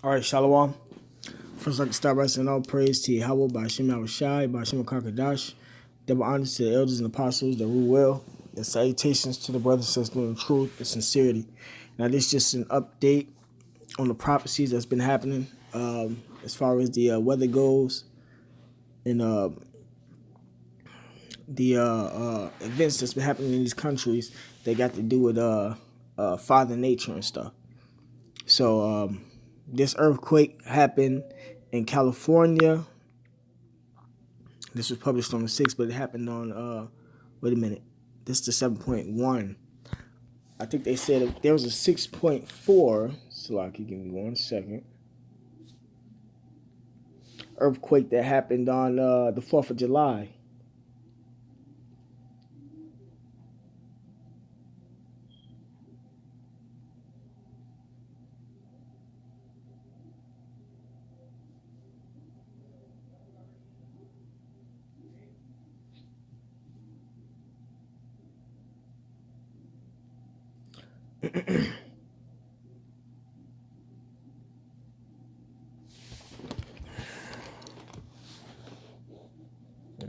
All right, Shalom. First, I'd like to start by saying all praise to Yahweh, by Hashem Yahushai, by Hashem Kakadash. Double honors to the elders and apostles that rule well. And salutations to the brothers and sisters doing truth and sincerity. Now, this is just an update on the prophecies that's been happening as far as the weather goes and the events that's been happening in these countries that got to do with Father Nature and stuff. So, this earthquake happened in California. This was published on the 6th, but it happened on, wait a minute. This is the 7.1. I think they said there was a 6.4. Salaki, give me 1 second. Earthquake that happened on the 4th of July. Let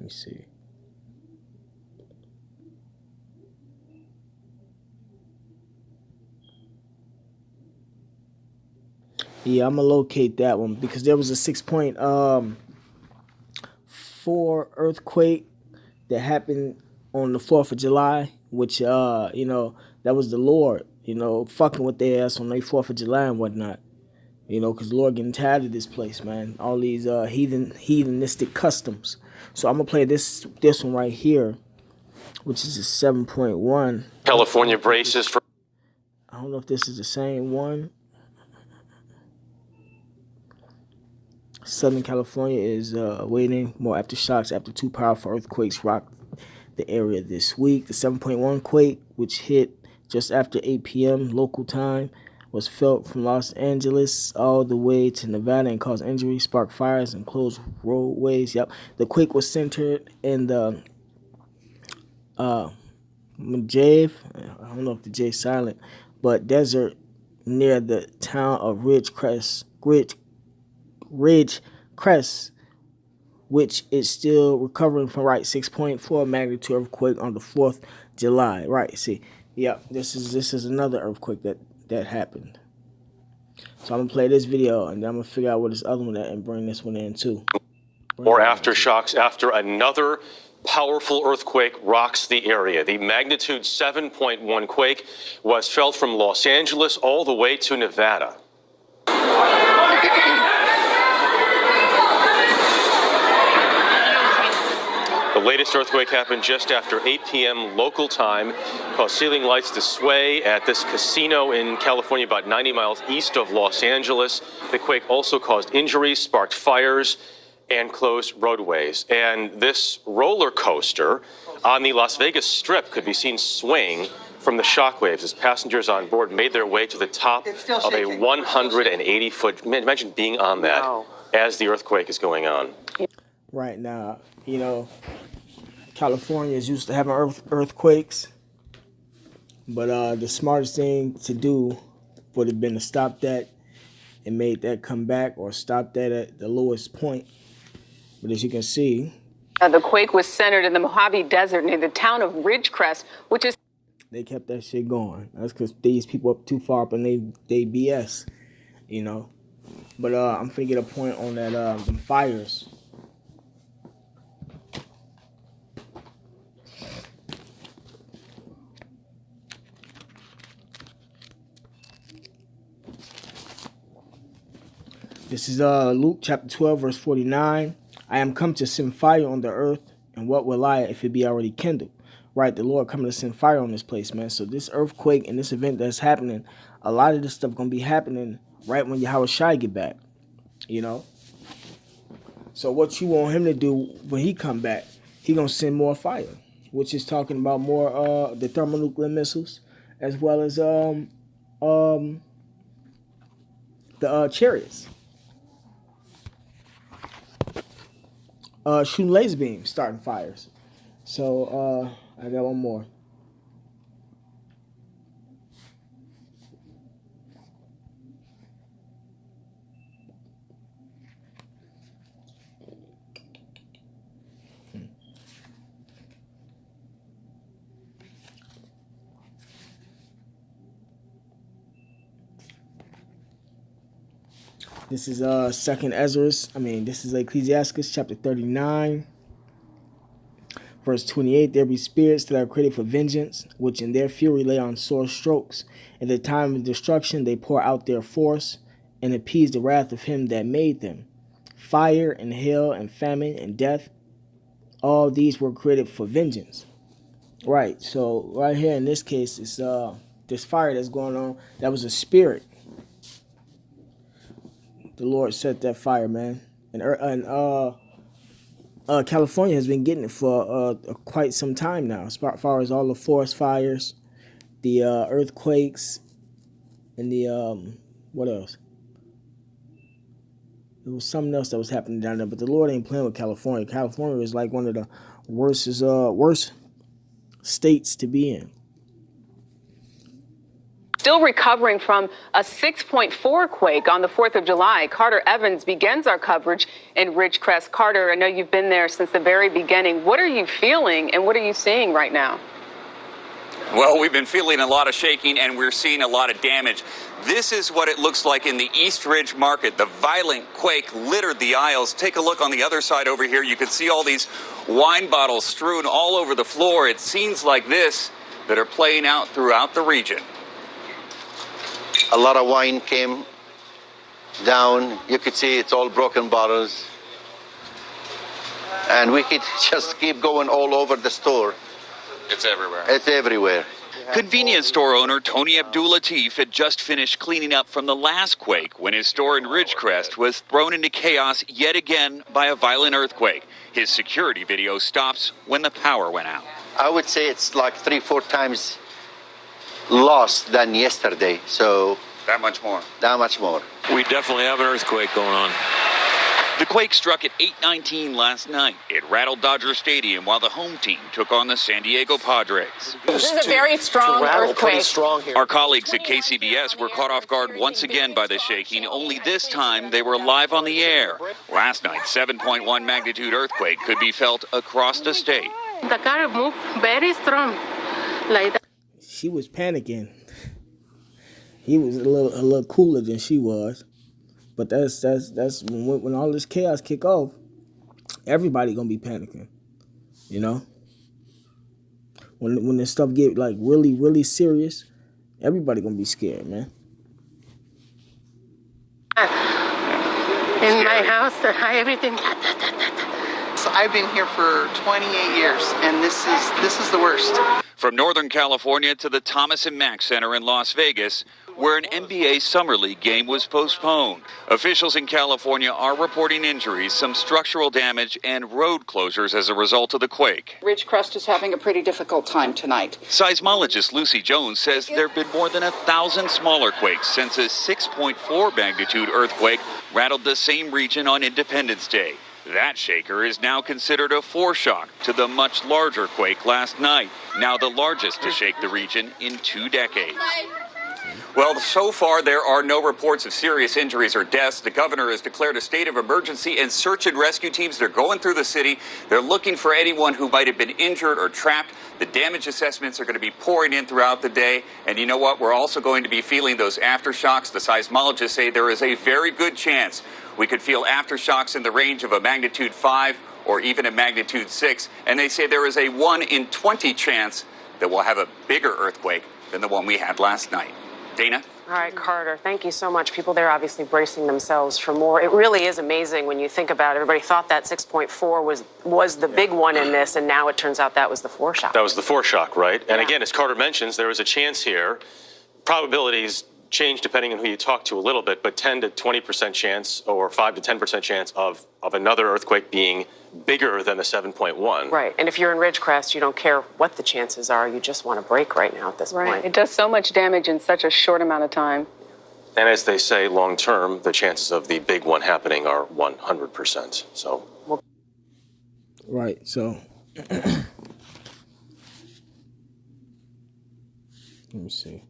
me see. Yeah, I'm gonna locate that one because there was a 6.4 earthquake that happened on the 4th of July, which that was the Lord, fucking with their ass on their 4th of July and whatnot. Because the Lord getting tired of this place, man. All these heathenistic customs. So I'm gonna play this one right here, which is a 7.1. California braces for. I don't know if this is the same one. Southern California is waiting more aftershocks after 2 powerful earthquakes rocked the area this week. The 7.1 quake, which hit just after 8 p.m. local time, was felt from Los Angeles all the way to Nevada and caused injuries, sparked fires, and closed roadways. Yep. The quake was centered in the Mojave, I don't know if the J is silent, but desert near the town of Ridgecrest, which is still recovering from 6.4 magnitude earthquake on the 4th July. Right, see, yeah, this is another earthquake that happened. So I'm gonna play this video and then I'm gonna figure out what this other one at and bring this one in too. Or aftershocks after another powerful earthquake rocks the area. The magnitude 7.1 quake was felt from Los Angeles all the way to Nevada. The latest earthquake happened just after 8 p.m. local time, caused ceiling lights to sway at this casino in California, about 90 miles east of Los Angeles. The quake also caused injuries, sparked fires, and closed roadways. And this roller coaster on the Las Vegas Strip could be seen swaying from the shockwaves as passengers on board made their way to the top of a 180-foot. Imagine being on that as the earthquake is going on. Right now, California is used to having earthquakes, but the smartest thing to do would have been to stop that and make that come back or stop that at the lowest point. But as you can see, the quake was centered in the Mojave Desert near the town of Ridgecrest, which is... They kept that shit going. That's because these people up too far up and they BS, But I'm finna get a point on that them fires. This is Luke chapter 12, verse 49. I am come to send fire on the earth, and what will I if it be already kindled? Right, the Lord coming to send fire on this place, man. So this earthquake and this event that's happening, a lot of this stuff gonna be happening right when Yahweh Shai get back, So what you want him to do when he come back, he gonna send more fire, which is talking about more the thermonuclear missiles, as well as the chariots. Shooting laser beams, starting fires. So I got one more. This is Second Ezra. This is Ecclesiastes chapter 39, verse 28. There be spirits that are created for vengeance, which in their fury lay on sore strokes. At the time of destruction they pour out their force, and appease the wrath of him that made them. Fire and hail and famine and death, all these were created for vengeance. Right, so right here in this case, it's this fire that's going on, that was a spirit. The Lord set that fire, man. And California has been getting it for quite some time now, as far as all the forest fires, the earthquakes, and the what else? There was something else that was happening down there, but the Lord ain't playing with California. California is like one of the worst states to be in. Still recovering from a 6.4 quake on the 4th of July, Carter Evans begins our coverage in Ridgecrest. Carter, I know you've been there since the very beginning. What are you feeling and what are you seeing right now? Well, we've been feeling a lot of shaking and we're seeing a lot of damage. This is what it looks like in the East Ridge Market. The violent quake littered the aisles. Take a look on the other side over here. You can see all these wine bottles strewn all over the floor. It's scenes like this that are playing out throughout the region. A lot of wine came down. You could see it's all broken bottles. And we could just keep going all over the store. It's everywhere. It's everywhere. Convenience store owner Tony Abdul-Latif had just finished cleaning up from the last quake when his store in Ridgecrest was thrown into chaos yet again by a violent earthquake. His security video stops when the power went out. I would say it's like 3-4 times lost than yesterday. So That much more. that much more. We definitely have an earthquake going on. The quake struck at 8:19 last night. It rattled Dodger Stadium while the home team took on the San Diego Padres. This is a very strong earthquake. Our colleagues at KCBS were caught off guard once again by the shaking, only this time they were live on the air. Last night's 7.1 magnitude earthquake could be felt across the state. The car moved very strong, like that. She was panicking. He was a little cooler than she was. But that's when all this chaos kick off, everybody gonna be panicking, you know. When this stuff get like really serious, everybody gonna be scared, man. In my house, everything. So I've been here for 28 years, and this is the worst. From Northern California to the Thomas and Mack Center in Las Vegas, where an NBA Summer League game was postponed. Officials in California are reporting injuries, some structural damage, and road closures as a result of the quake. Ridgecrest is having a pretty difficult time tonight. Seismologist Lucy Jones says there have been more than 1,000 smaller quakes since a 6.4 magnitude earthquake rattled the same region on Independence Day. That shaker is now considered a foreshock to the much larger quake last night, now the largest to shake the region in 2 decades. Well, so far there are no reports of serious injuries or deaths. The governor has declared a state of emergency, and search and rescue teams, they're going through the city. They're looking for anyone who might have been injured or trapped. The damage assessments are going to be pouring in throughout the day. And you know what? We're also going to be feeling those aftershocks. The seismologists say there is a very good chance we could feel aftershocks in the range of a magnitude 5 or even a magnitude 6. And they say there is a 1 in 20 chance that we'll have a bigger earthquake than the one we had last night. Dana? All right, Carter, thank you so much. People there obviously bracing themselves for more. It really is amazing when you think about it. Everybody thought that 6.4 was the big one in this, and now it turns out that was the foreshock. That was the foreshock, right? And again, as Carter mentions, there was a chance here. Probabilities change depending on who you talk to a little bit, but 10 to 20% chance or 5 to 10% chance of another earthquake being bigger than the 7.1. Right, and if you're in Ridgecrest, you don't care what the chances are. You just want to break right now at this point. It does so much damage in such a short amount of time. And as they say, long term, the chances of the big one happening are 100%. So. Right, so let me see.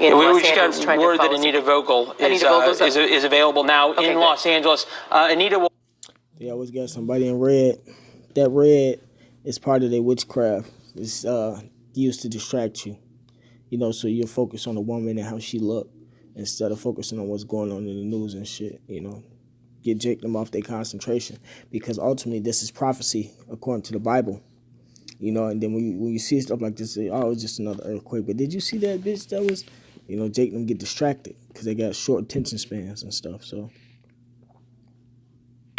in we Los just Angeles got trying to word that follow Anita Vogel is available now in good. Los Angeles. Anita will. They always got somebody in red. That red is part of their witchcraft. It's used to distract you. You know, so you're focused on the woman and how she looked instead of focusing on what's going on in the news and shit, you know. Get them off their concentration, because ultimately this is prophecy according to the Bible, you know. And then when you see stuff like this, say, oh, it's just another earthquake. But did you see that bitch that was, you know, Jake them get distracted because they got short attention spans and stuff. So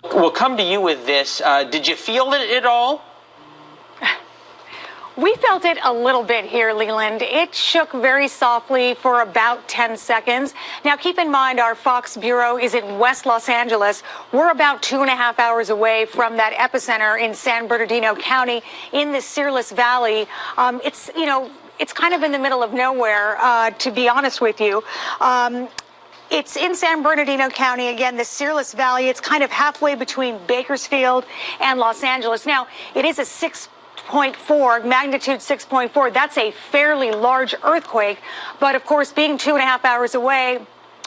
We'll come to you with this. Did you feel it at all? We felt it a little bit here, Leland. It shook very softly for about 10 seconds. Now, keep in mind, our Fox Bureau is in West Los Angeles. We're about 2.5 hours away from that epicenter in San Bernardino County in the Searles Valley. It's, you know, it's kind of in the middle of nowhere, to be honest with you. It's in San Bernardino County, again, the Searles Valley. It's kind of halfway between Bakersfield and Los Angeles. Now, it is a 6.4, magnitude 6.4. That's a fairly large earthquake. But of course, being 2.5 hours away,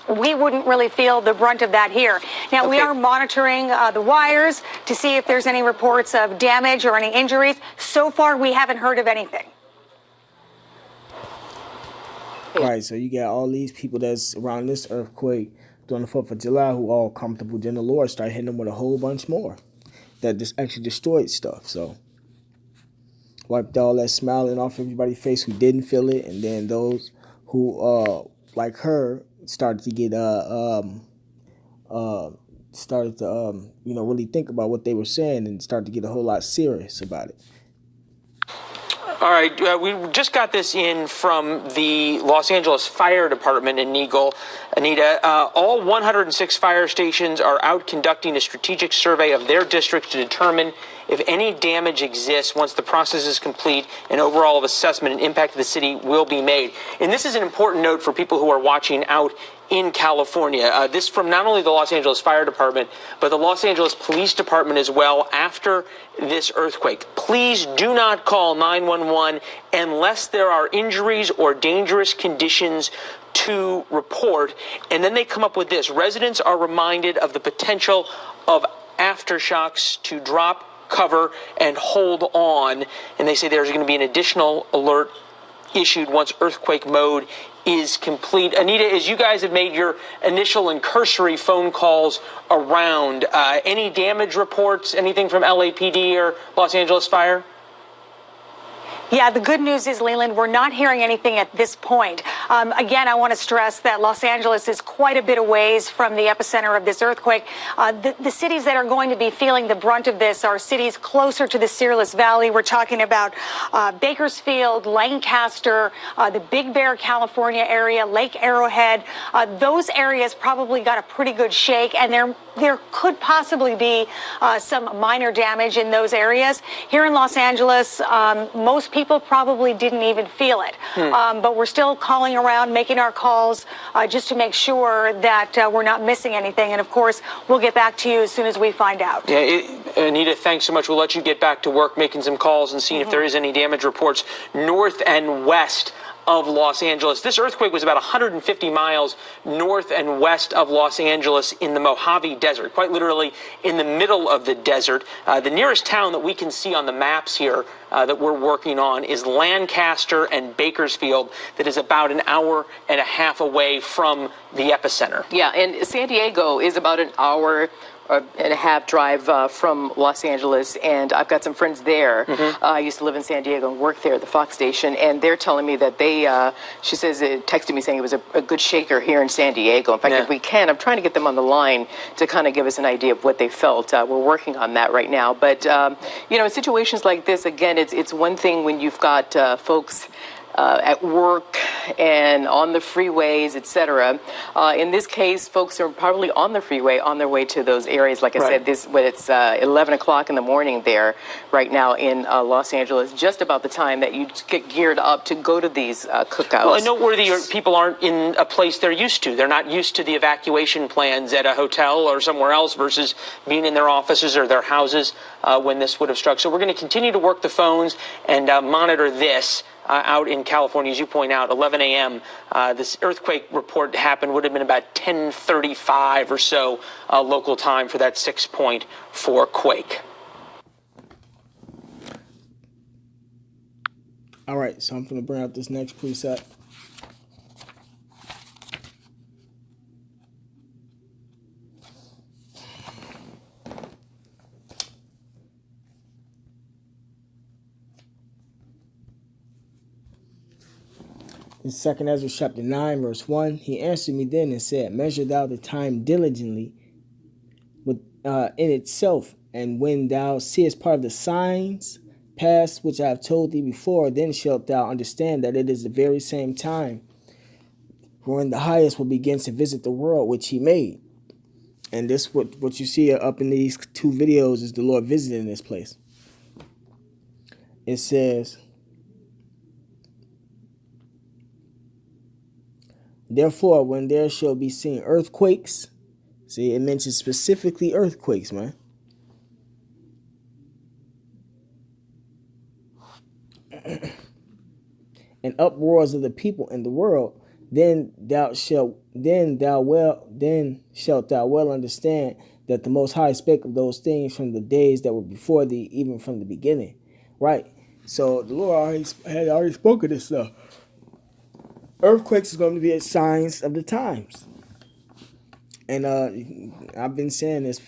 we wouldn't really feel the brunt of that here. Now, we are monitoring the wires to see if there's any reports of damage or any injuries. So far, we haven't heard of anything. right, so you got all these people that's around this earthquake during the 4th of July who all comfortable. Then the Lord started hitting them with a whole bunch more that just actually destroyed stuff. So wiped all that smiling off everybody's face who didn't feel it, and then those who like her started to get you know, really think about what they were saying and started to get a whole lot serious about it. All right, we just got this in from the Los Angeles Fire Department in Anita. All 106 fire stations are out conducting a strategic survey of their districts to determine if any damage exists. Once the process is complete, an overall assessment and impact of the city will be made. And this is an important note for people who are watching out in California. This from not only the Los Angeles Fire Department, but the Los Angeles Police Department as well after this earthquake. Please do not call 911 unless there are injuries or dangerous conditions to report. And then they come up with this. Residents are reminded of the potential of aftershocks to drop, cover, and hold on. And they say there's going to be an additional alert issued once earthquake mode is complete. Anita, as you guys have made your initial and cursory phone calls around, any damage reports, anything from LAPD or Los Angeles Fire? Yeah, the good news is, Leland, we're not hearing anything at this point. Again, I want to stress that Los Angeles is quite a bit away from the epicenter of this earthquake. The cities that are going to be feeling the brunt of this are cities closer to the Searles Valley. We're talking about Bakersfield, Lancaster, the Big Bear, California area, Lake Arrowhead. Those areas probably got a pretty good shake, and there could possibly be some minor damage in those areas. Here in Los Angeles, most people probably didn't even feel it. But we're still calling around, making our calls just to make sure that we're not missing anything. And of course, we'll get back to you as soon as we find out. Yeah, Anita, thanks so much. We'll let you get back to work making some calls and seeing if there is any damage reports north and west of Los Angeles. This earthquake was about 150 miles north and west of Los Angeles in the Mojave Desert, quite literally in the middle of the desert. The nearest town that we can see on the maps here that we're working on is Lancaster and Bakersfield, that is about an hour and a half away from the epicenter. Yeah, and San Diego is about an hour and a half drive from Los Angeles, and I've got some friends there. I used to live in San Diego and work there at the Fox station, and they're telling me that she says, texted me saying it was a good shaker here in San Diego. In fact, if we can, I'm trying to get them on the line to kind of give us an idea of what they felt. We're working on that right now. But, you know, in situations like this, again, it's one thing when you've got folks at work and on the freeways, etc. In this case, folks are probably on the freeway on their way to those areas. Like I said, it's 11 o'clock in the morning there right now in Los Angeles, just about the time that you get geared up to go to these cookouts. Well, noteworthy, people aren't in a place they're used to. They're not used to the evacuation plans at a hotel or somewhere else versus being in their offices or their houses when this would have struck. So we're going to continue to work the phones and monitor this. out in California. As you point out, 11 a.m. This earthquake report happened, would have been about 10:35 or so local time for that 6.4 quake. All right, so I'm going to bring out this next preset. In 2 Ezra chapter 9, verse 1, he answered me then and said, measure thou the time diligently in itself, and when thou seest part of the signs past which I have told thee before, then shalt thou understand that it is the very same time when the highest will begin to visit the world which he made. And this, what you see up in these two videos, is the Lord visiting this place. It says, therefore, when there shall be seen earthquakes, see, it mentions specifically earthquakes, man. And uproars of the people in the world, then shalt thou well understand that the Most High spake of those things from the days that were before thee, even from the beginning. Right? So the Lord had already spoken this stuff. Earthquakes is going to be signs of the times. And I've been saying this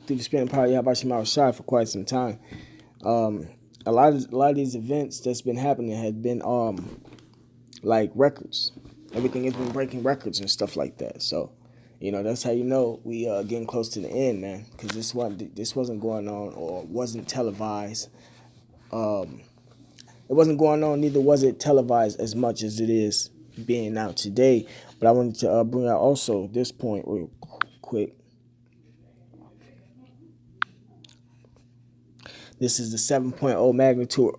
through the Spirit and Power of Yahweh Shema Shai for quite some time. A lot of these events that's been happening had been like records. Everything has been breaking records and stuff like that. So, you know, that's how you know we getting close to the end, man. Because this wasn't going on or wasn't televised. It wasn't going on, neither was it televised as much as it is being out today. But I wanted to bring out also this point real quick. This is the 7.0 magnitude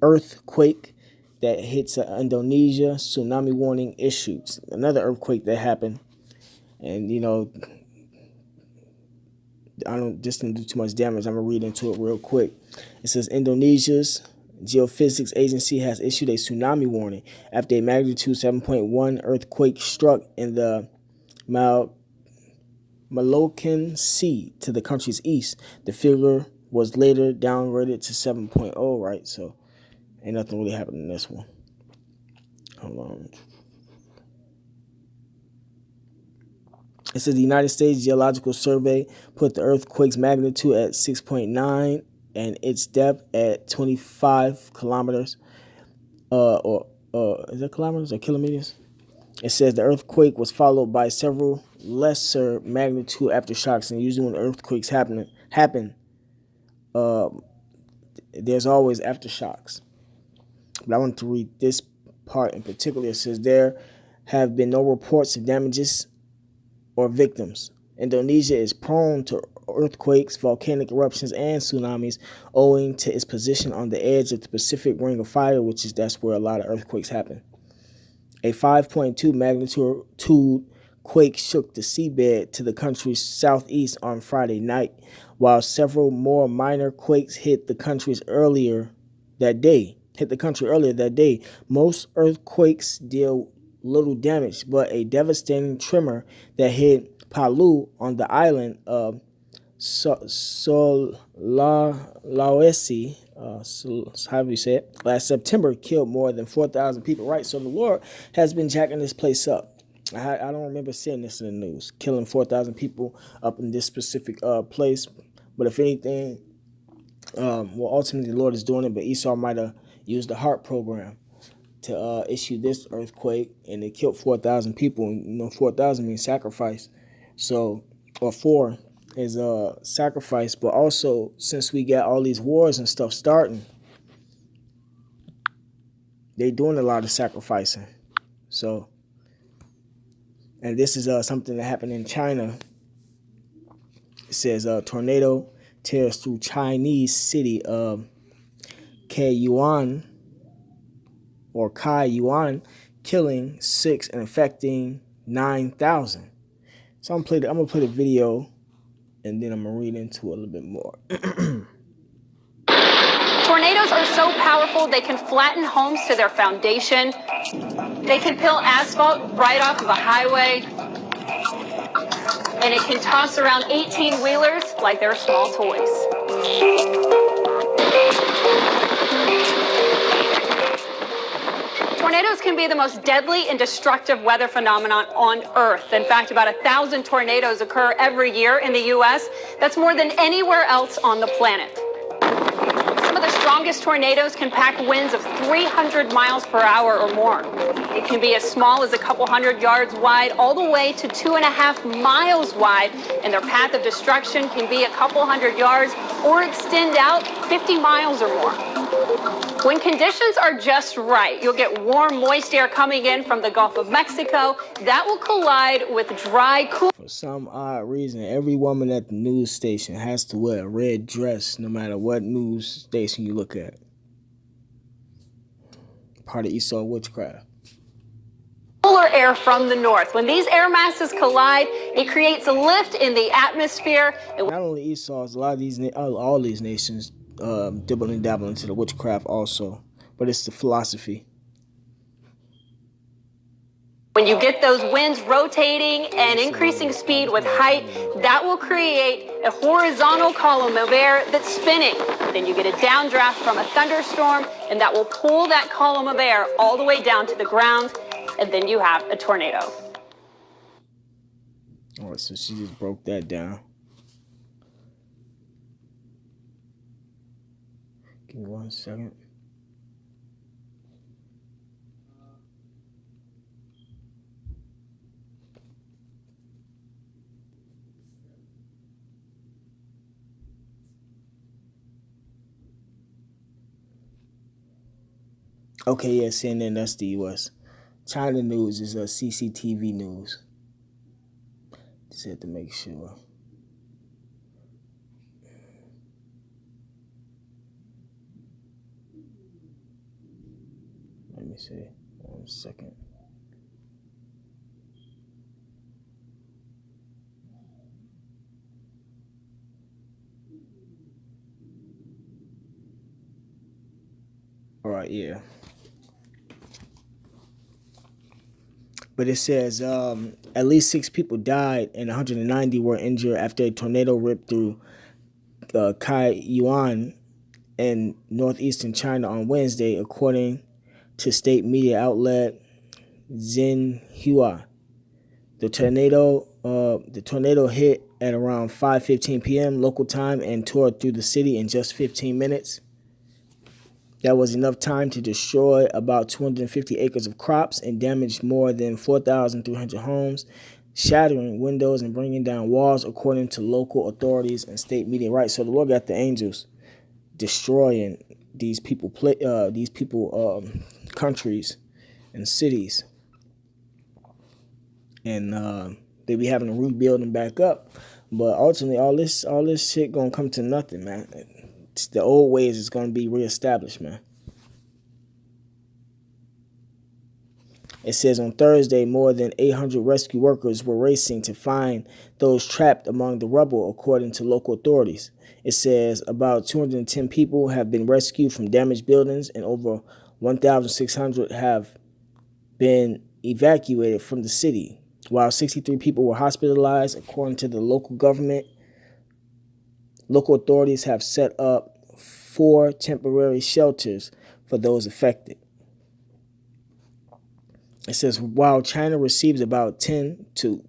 earthquake that hits Indonesia. Tsunami warning issued. Another earthquake that happened. And, you know, I don't just didn't do too much damage. I'm going to read into it real quick. It says Indonesia's Geophysics Agency has issued a tsunami warning after a magnitude 7.1 earthquake struck in the Moluccan Sea to the country's east. The figure was later downgraded to 7.0, right? So ain't nothing really happened in this one. Hold on. It says the United States Geological Survey put the earthquake's magnitude at 6.9 and its depth at 25 kilometers. Is that kilometers or kilometers? It says the earthquake was followed by several lesser magnitude aftershocks, and usually when earthquakes happen, there's always aftershocks. But I want to read this part in particular. It says there have been no reports of damages or victims. Indonesia is prone to earthquakes, volcanic eruptions, and tsunamis owing to its position on the edge of the Pacific Ring of Fire, that's where a lot of earthquakes happen. A 5.2 magnitude quake shook the seabed to the country's southeast on Friday night, while several more minor quakes hit the country earlier that day. Most earthquakes deal little damage, but a devastating tremor that hit Palu on the island of Sulawesi, however you say it, last September killed more than 4,000 people. Right, so the Lord has been jacking this place up. I don't remember seeing this in the news, killing 4,000 people up in this specific place. But if anything, ultimately the Lord is doing it, but Esau might have used the HARP program to issue this earthquake, and it killed 4,000 people. And, you know, 4,000 means sacrifice. So, or 4 is sacrifice. But also, since we got all these wars and stuff starting, they doing a lot of sacrificing. So, and this is something that happened in China. It says tornado tears through Chinese city of Kaiyuan, killing 6 and affecting 9,000. So I'm gonna play the video, and then I'm gonna read into it a little bit more. Tornado Tornadoes are so powerful they can flatten homes to their foundation. They can peel asphalt right off of a highway. And it can toss around 18-wheelers like they're small toys. Tornadoes can be the most deadly and destructive weather phenomenon on Earth. In fact, about 1,000 tornadoes occur every year in the U.S. That's more than anywhere else on the planet. Some of the strongest tornadoes can pack winds of 300 miles per hour or more. It can be as small as a couple hundred yards wide all the way to 2.5 miles wide, and their path of destruction can be a couple hundred yards or extend out 50 miles or more. When conditions are just right, you'll get warm, moist air coming in from the Gulf of Mexico. That will collide with dry, cool. For some odd reason, every woman at the news station has to wear a red dress no matter what news station you look at. Part of Esau witchcraft. Cooler air from the north. When these air masses collide, it creates a lift in the atmosphere. Not only Esau's, a lot of these, all these nations dibble and dabble into the witchcraft also, but it's the philosophy. When you get those winds rotating and increasing speed with height, that will create a horizontal column of air that's spinning. Then you get a downdraft from a thunderstorm, and that will pull that column of air all the way down to the ground, and then you have a tornado. All right, so she just broke that down. Give me 1 second. Okay, yeah, CNN, that's the U.S. China news is CCTV news. Just had to make sure. Let me see. 1 second. All right, yeah. But it says at least 6 people died and 190 were injured after a tornado ripped through Kaiyuan in northeastern China on Wednesday, according to state media outlet Xinhua. The tornado hit at around 5:15 p.m. local time and tore through the city in just 15 minutes. That was enough time to destroy about 250 acres of crops and damage more than 4,300 homes, shattering windows and bringing down walls, according to local authorities and state media. Right, so the Lord got the angels destroying these countries and cities, and they be having to rebuild them back up. But ultimately, all this shit gonna come to nothing, man. The old ways is going to be reestablished, man. It says on Thursday, more than 800 rescue workers were racing to find those trapped among the rubble, according to local authorities. It says about 210 people have been rescued from damaged buildings and over 1,600 have been evacuated from the city, while 63 people were hospitalized, according to the local government. Local authorities have set up 4 temporary shelters for those affected. It says, while China receives about 10 to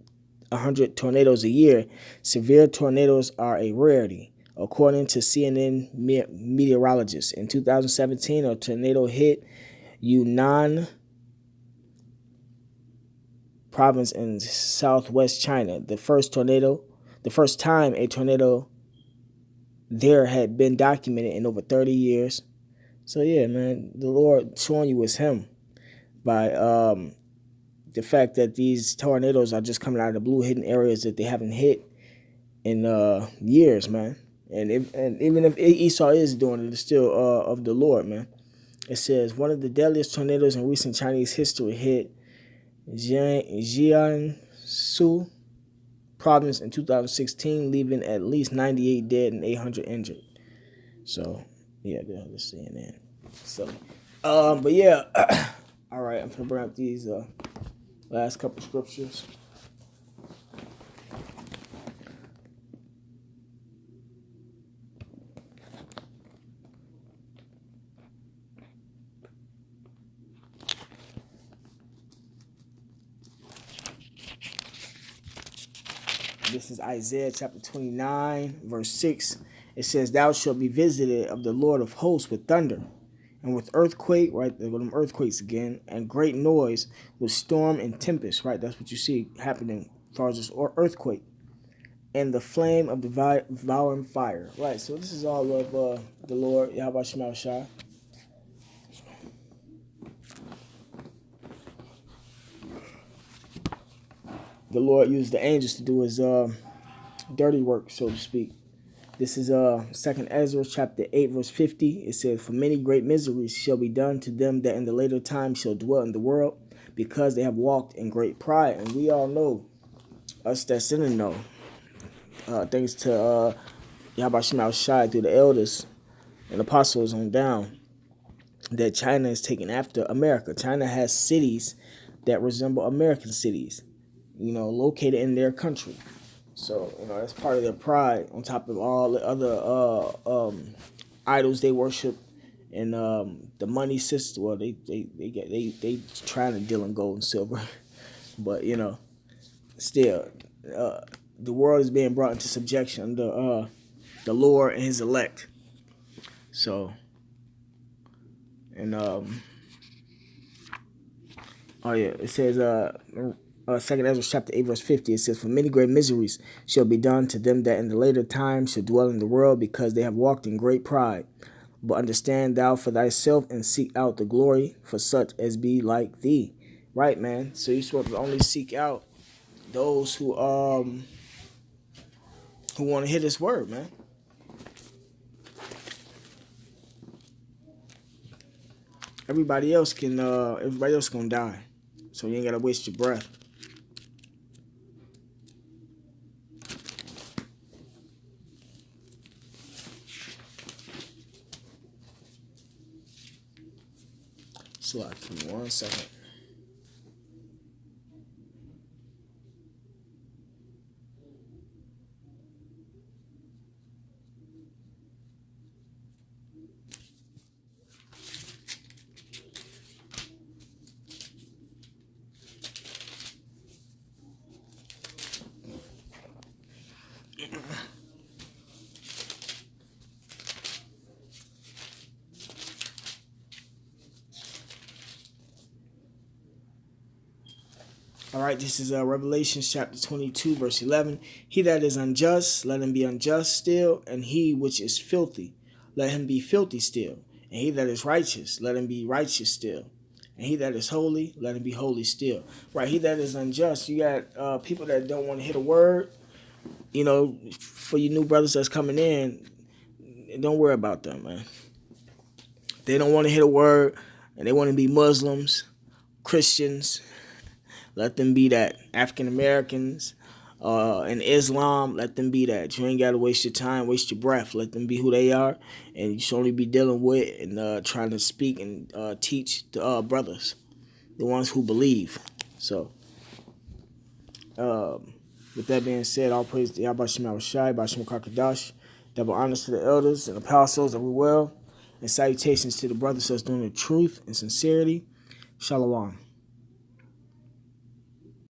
100 tornadoes a year, severe tornadoes are a rarity. According to CNN meteorologists, in 2017, a tornado hit Yunnan province in southwest China. The first time a tornado there had been documented in over 30 years. So yeah, man, the Lord showing you it's him by the fact that these tornadoes are just coming out of the blue, hitting areas that they haven't hit in years, man. And even if Esau is doing it, it's still of the Lord, man. It says one of the deadliest tornadoes in recent Chinese history hit Jiangsu province in 2016, leaving at least 98 dead and 800 injured. So Yeah, the CNN. So, but yeah, all right. I'm gonna bring up these last couple scriptures. This is Isaiah chapter 29, verse 6. It says, "Thou shalt be visited of the Lord of hosts with thunder, and with earthquake," right? There go them earthquakes again, "and great noise, with storm and tempest," right? That's what you see happening as far as this earthquake. "And the flame of devouring fire," right? So this is all of the Lord, Yahweh Shema Shai. The Lord used the angels to do his dirty work, so to speak. This is 2nd Ezra chapter 8, verse 50. It says, "For many great miseries shall be done to them that in the later time shall dwell in the world, because they have walked in great pride." And we all know, us that sinning know, thanks to Yahweh Shema Shai through the elders and apostles on down, that China is taking after America. China has cities that resemble American cities, located in their country. So, that's part of their pride, on top of all the other idols they worship, and the money system. Well, they trying to deal in gold and silver, but still, the world is being brought into subjection under the Lord and His elect. So, and it says 2nd Ezra chapter 8, verse 50, it says, "For many great miseries shall be done to them that in the later time shall dwell in the world, because they have walked in great pride. But understand thou for thyself, and seek out the glory for such as be like thee." Right, man. So you're supposed to only seek out those who want to hear this word, man. Everybody else gonna die. So you ain't gotta waste your breath. Slide for 1 second. All right, this is Revelation chapter 22, verse 11. "He that is unjust, let him be unjust still, and he which is filthy, let him be filthy still. And he that is righteous, let him be righteous still. And he that is holy, let him be holy still." Right, he that is unjust, you got people that don't want to hear the word. For you new brothers that's coming in, don't worry about them, man. They don't want to hear the word, and they want to be Muslims, Christians. Let them be that. African Americans and Islam, let them be that. You ain't got to waste your time, waste your breath. Let them be who they are, and you should only be dealing with and trying to speak and teach the brothers, the ones who believe. So, with that being said, all praise to Yahweh Shema Shai, Bashim Kakadash. Double honors to the elders and apostles that we well, and salutations to the brothers that's doing the truth and sincerity. Shalom.